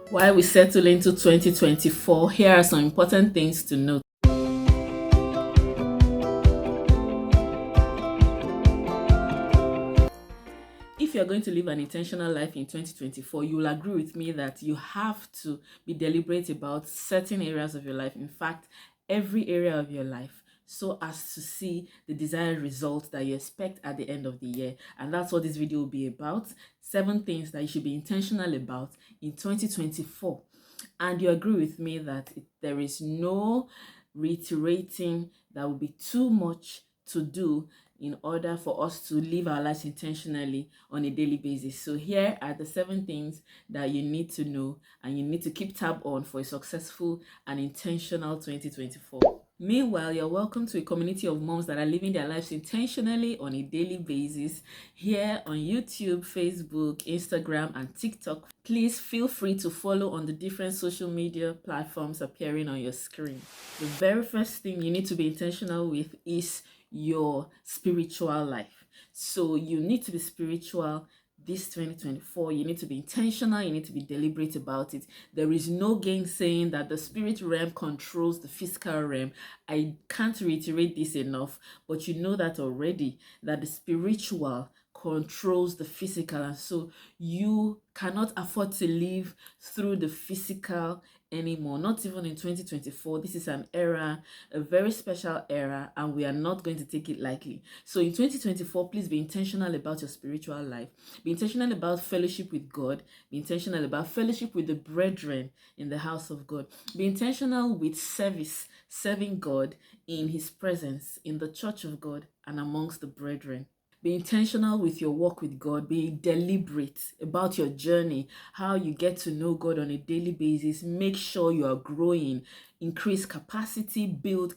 While we settle into 2024, here are some important things to note. If you're going to live an intentional life in 2024, you will agree with me that you have to be deliberate about certain areas of your life. In fact, every area of your life, so as to see the desired result that you expect at the end of the year. And that's what this video will be about. 7 things that you should be intentional about in 2024. And you agree with me that there is no reiterating that will be too much to do in order for us to live our lives intentionally on a daily basis. So here are the 7 things that you need to know and you need to keep tab on for a successful and intentional 2024. Meanwhile, you're welcome to a community of moms that are living their lives intentionally on a daily basis here on YouTube, Facebook, Instagram, and TikTok. Please feel free to follow on the different social media platforms appearing on your screen. The very first thing you need to be intentional with is your spiritual life. So you need to be spiritual this 2024. You need to be intentional, you need to be deliberate about it. There is no gainsaying that the spirit realm controls the physical realm. I can't reiterate this enough, but you know that already, that the spiritual controls the physical, and so you cannot afford to live through the physical anymore, not even in 2024. This is an era, a very special era, and we are not going to take it lightly. So in 2024, please be intentional about your spiritual life. Be intentional about fellowship with God. Be intentional about fellowship with the brethren in the house of God. Be intentional with service, serving God in his presence, in the church of God and amongst the brethren. Be intentional with your walk with God. Be deliberate about your journey, how you get to know God on a daily basis. Make sure you are growing. Increase capacity, build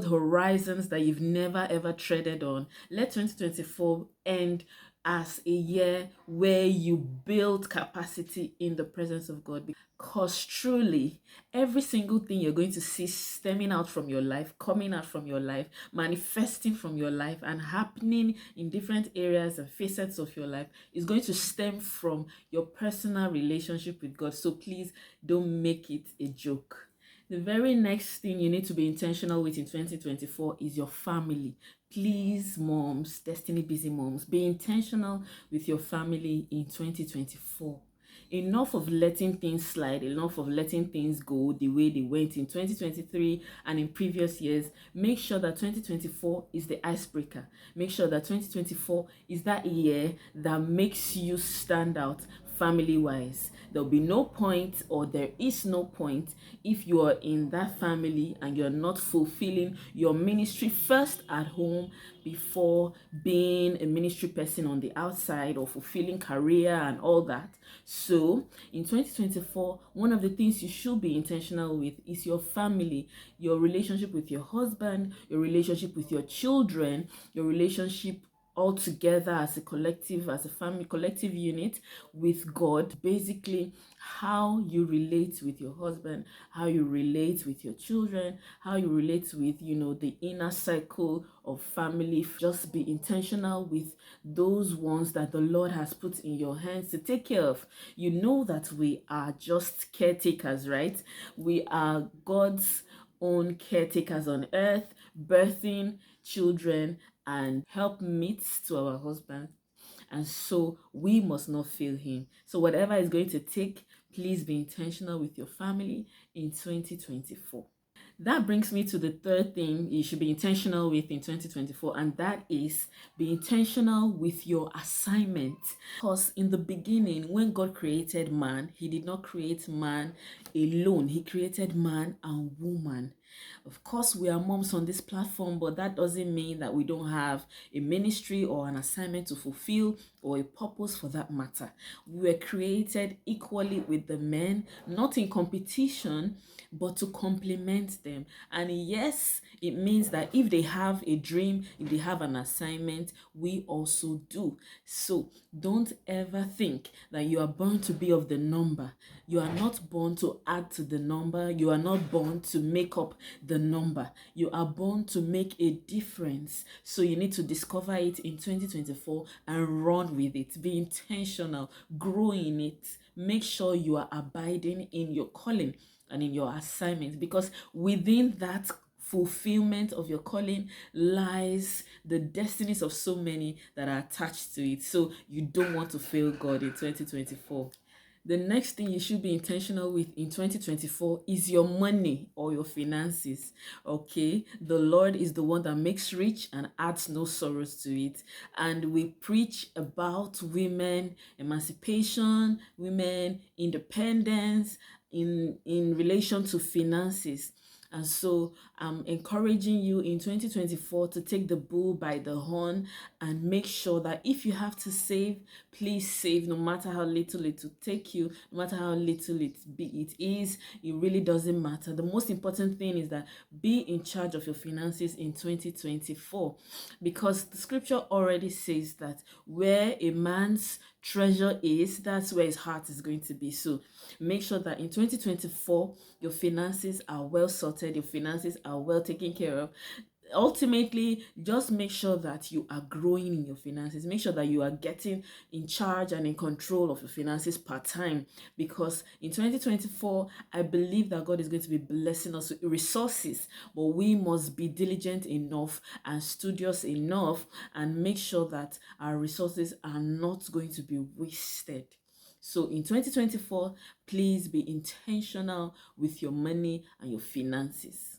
horizons that you've never ever treaded on. Let 2024 end as a year where you build capacity in the presence of God. Because truly, every single thing you're going to see stemming out from your life, coming out from your life, manifesting from your life, and happening in different areas and facets of your life is going to stem from your personal relationship with God. So please don't make it a joke. The very next thing you need to be intentional with in 2024 is your family. Please, moms, Destiny Busy Moms, be intentional with your family in 2024. Enough of letting things slide, enough of letting things go the way they went in 2023 and in previous years. Make sure that 2024 is the icebreaker. Make sure that 2024 is that year that makes you stand out family-wise. There'll be no point, or there is no point, if you are in that family and you're not fulfilling your ministry first at home before being a ministry person on the outside or fulfilling career and all that. So in 2024, one of the things you should be intentional with is your family, your relationship with your husband, your relationship with your children, your relationship all together as a collective, as a family, collective unit with God. Basically, how you relate with your husband, how you relate with your children, how you relate with, the inner circle of family. Just be intentional with those ones that the Lord has put in your hands to take care of. You know that we are just caretakers, right? We are God's own caretakers on earth, birthing children and helpmeets to our husband. And so we must not fail him. So whatever is going to take, please be intentional with your family in 2024. That brings me to the third thing you should be intentional with in 2024, and that is be intentional with your assignment. Because in the beginning, when God created man, he did not create man alone. He created man and woman. Of course, we are moms on this platform, but that doesn't mean that we don't have a ministry or an assignment to fulfill, or a purpose for that matter. We were created equally with the men, not in competition, but to complement them. And yes, it means that if they have a dream, if they have an assignment, we also do. So don't ever think that you are born to be of the number. You are not born to add to the number. You are not born to make up the number. You are born to make a difference. So you need to discover it in 2024 and run with it. Be intentional, grow in it, make sure you are abiding in your calling and in your assignment, because within that fulfillment of your calling lies the destinies of so many that are attached to it. So you don't want to fail God in 2024. The next thing you should be intentional with in 2024 is your money or your finances. Okay, the Lord is the one that makes rich and adds no sorrows to it. And we preach about women emancipation, women independence in relation to finances. And so I'm encouraging you in 2024 to take the bull by the horn and make sure that if you have to save, please save, no matter how little it will take you, no matter how little it is, it really doesn't matter. The most important thing is that be in charge of your finances in 2024, because the scripture already says that where a man's treasure is, that's where his heart is going to be. So make sure that in 2024 your finances are well sorted, your finances are well taken care of. Ultimately, just make sure that you are growing in your finances. Make sure that you are getting in charge and in control of your finances part time, because in 2024 I believe that God is going to be blessing us with resources, but we must be diligent enough and studious enough and make sure that our resources are not going to be wasted. So in 2024, please be intentional with your money and your finances.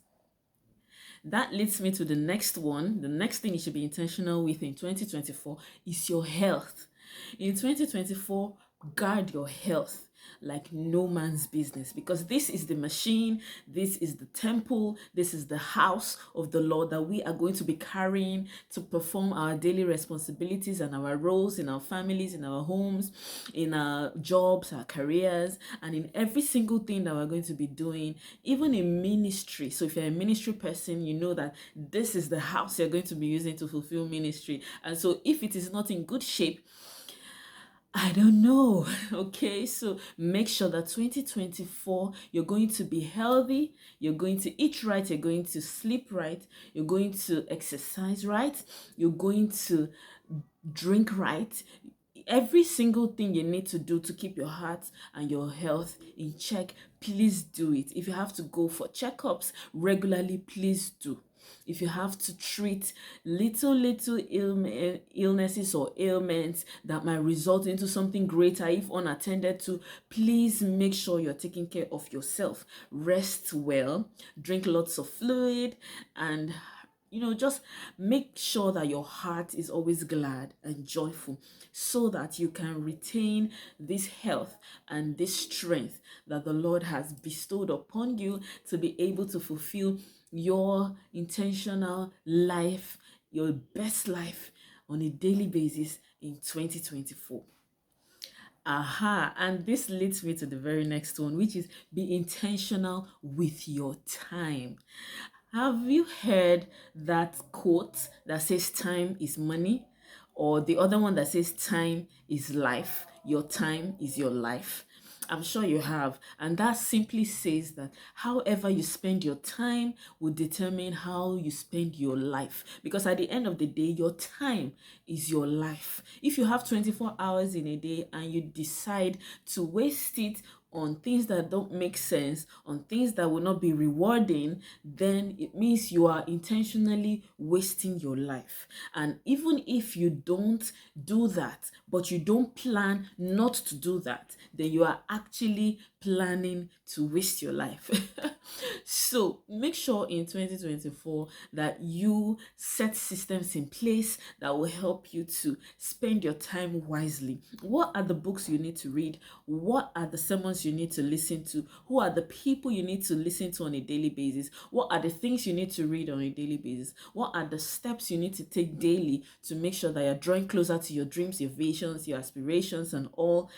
That leads me to the next one. The next thing you should be intentional with in 2024 is your health. In 2024, guard your health like no man's business, because this is the machine, this is the temple, this is the house of the Lord that we are going to be carrying to perform our daily responsibilities and our roles in our families, in our homes, in our jobs, our careers, and in every single thing that we're going to be doing, even in ministry. So if you're a ministry person, you know that this is the house you're going to be using to fulfill ministry. And so if it is not in good shape, I don't know. Okay, so make sure that 2024 you're going to be healthy, you're going to eat right, you're going to sleep right, you're going to exercise right, you're going to drink right. Every single thing you need to do to keep your heart and your health in check, please do it. If you have to go for checkups regularly, please do. If you have to treat little illnesses or ailments that might result into something greater if unattended to, please make sure you're taking care of yourself. Rest well, drink lots of fluid, and just make sure that your heart is always glad and joyful, so that you can retain this health and this strength that the Lord has bestowed upon you to be able to fulfill your intentional life, your best life on a daily basis in 2024. And this leads me to the very next one, which is be intentional with your time. Have you heard that quote that says time is money? Or the other one that says time is life? Your time is your life. I'm sure you have. And that simply says that however you spend your time will determine how you spend your life. Because at the end of the day, your time is your life. If you have 24 hours in a day and you decide to waste it on things that don't make sense, on things that will not be rewarding, then it means you are intentionally wasting your life. And even if you don't do that, but you don't plan not to do that, then you are actually planning to waste your life. So make sure in 2024 that you set systems in place that will help you to spend your time wisely. What are the books you need to read? What are the sermons you need to listen to? Who are the people you need to listen to on a daily basis? What are the things you need to read on a daily basis? What are the steps you need to take daily to make sure that you're drawing closer to your dreams, your visions, your aspirations, and all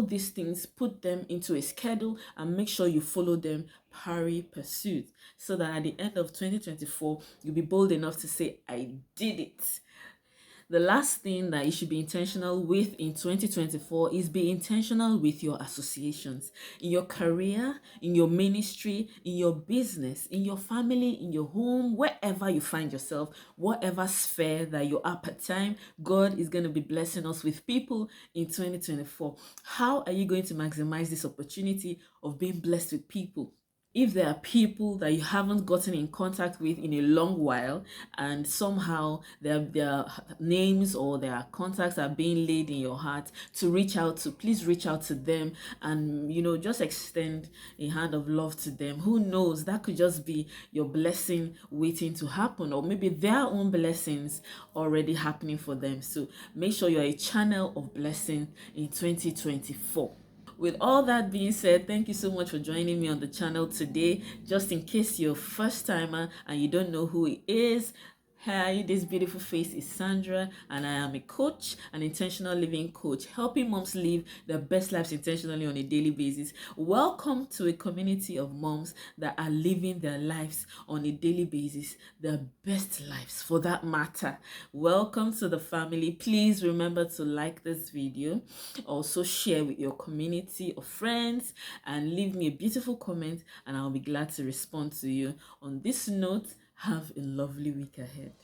these things? Put them into a schedule and make sure you follow them pari pursuit, so that at the end of 2024 you'll be bold enough to say, I did it. The last thing that you should be intentional with in 2024 is be intentional with your associations in your career, in your ministry, in your business, in your family, in your home, wherever you find yourself, whatever sphere that you are part time. God is going to be blessing us with people in 2024. How are you going to maximize this opportunity of being blessed with people? If there are people that you haven't gotten in contact with in a long while, and somehow their names or their contacts are being laid in your heart to reach out to, please reach out to them and just extend a hand of love to them. Who knows, that could just be your blessing waiting to happen, or maybe their own blessings already happening for them. So make sure you're a channel of blessing in 2024. With all that being said, thank you so much for joining me on the channel today. Just in case you're a first timer and you don't know who it is, hi, this beautiful face is Sandra, and I am a coach, an intentional living coach, helping moms live their best lives intentionally on a daily basis. Welcome to a community of moms that are living their lives on a daily basis, their best lives for that matter. Welcome to the family. Please remember to like this video, also share with your community of friends, and leave me a beautiful comment, and I'll be glad to respond to you. On this note, have a lovely week ahead.